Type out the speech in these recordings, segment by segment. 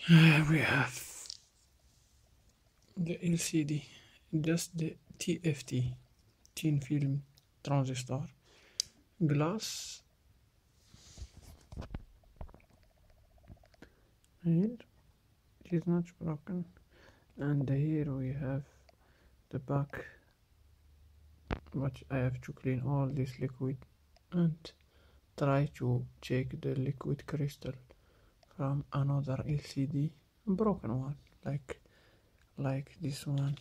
We have the LCD, just the TFT, thin film transistor, glass here, it is not broken, and here we have the back, but I have to clean all this liquid and try to check the liquid crystal from another LCD, broken one, like this one.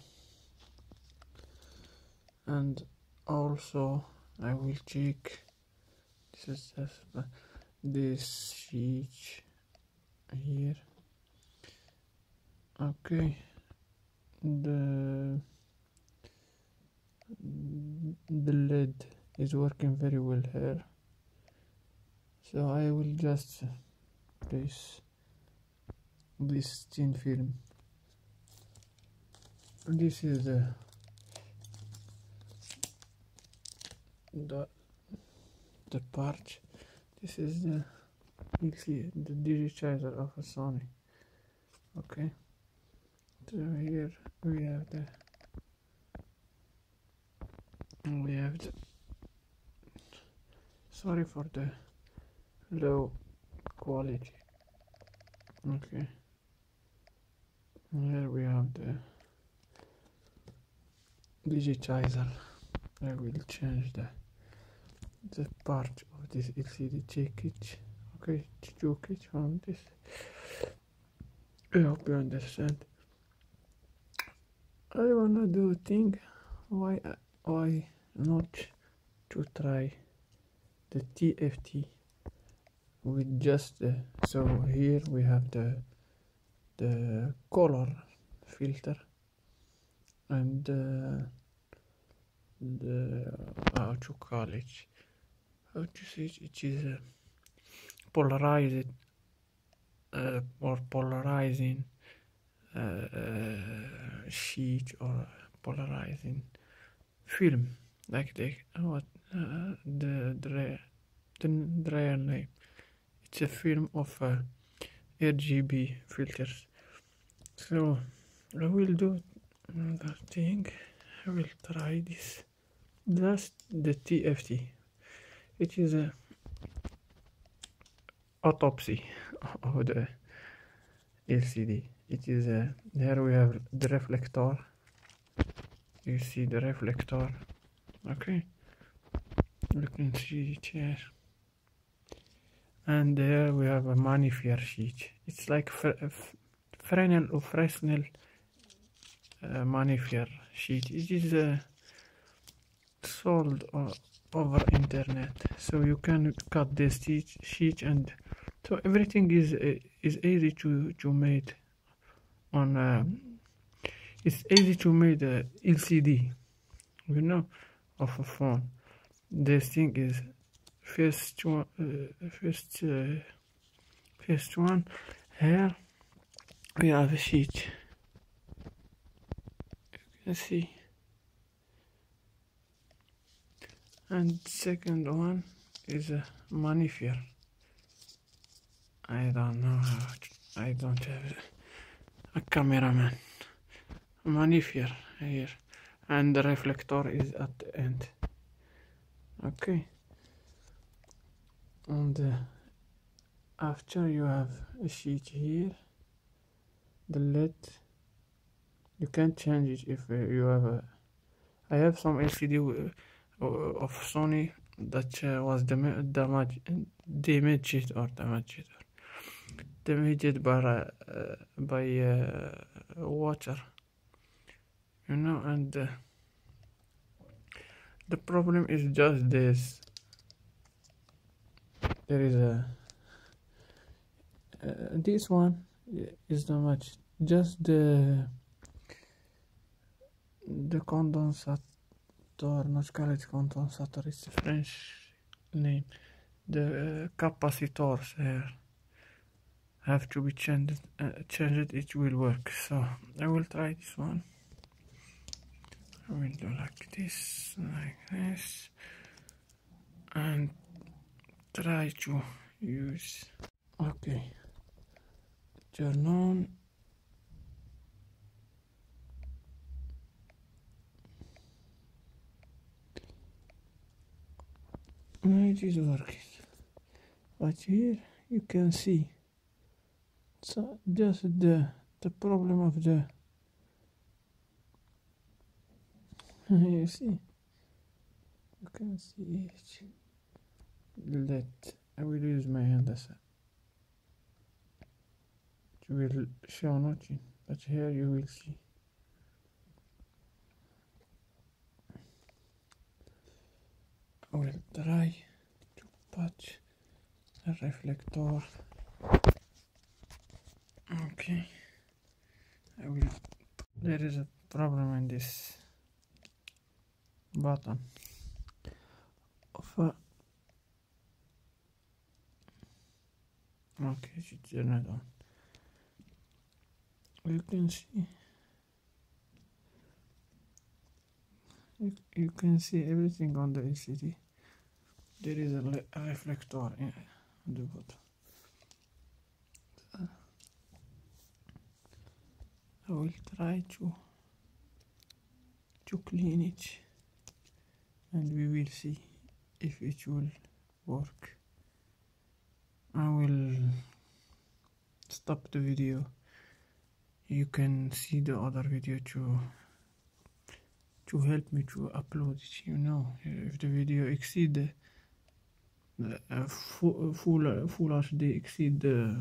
And also I will check this sheet here. Okay, the LED is working very well here, so I will just place this thin film. This is the part. This is the digitizer of a Sony. Okay, so here we have the sorry for the low quality. Okay, here we have the Digitizer. I will change the part of this LCD. Check it. Okay, choke it from this. I hope you understand. I wanna do a thing. Why not to try the TFT with just so here we have the color filter and the how to call it, how to say it is polarized or polarizing sheet or polarizing film, like the real name. It's a film of RGB filters. So I will do another thing. I will try this. Just the TFT. It is a autopsy of the LCD. It is there we have the reflector. You see the reflector. Okay, you can see it here. And there we have a magnifier sheet. It's like Fresnel or Fresnel magnifier sheet. It is sold over internet, so you can cut this sheet, and so everything is easy to make on. It's easy to make the LCD, you know, of a phone. This thing is first one here we have a sheet, you can see, and second one is a magnifier. I don't know how I don't have a cameraman. Magnifier here, and the reflector is at the end. Okay, and after you have a sheet here, the LED, you can change it if you have a. I have some LCD of Sony that was damaged by water, you know, and the problem is just this. There is a this one is not much, just the condensator, not correct condensator, it's a French name. The capacitors here have to be changed. It will work. So I will try this one. I will do like this, and try to use. Okay, turn on. It is working, but here you can see so just the problem of the you see, you can see it. Let I will use my hand as it will show nothing, but here you will see. I will try to patch the reflector. Okay, I will. There is a problem in this button of okay, she turned it on. You can see. You can see everything on the LCD. There is a reflector in the bottom. I will try to clean it, and we will see if it will work. I will stop the video. You can see the other video to help me to upload it. You know, if the video exceed the full HD exceed the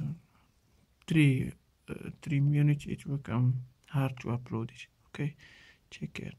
3 minutes, it will become hard to upload it. Okay, take care.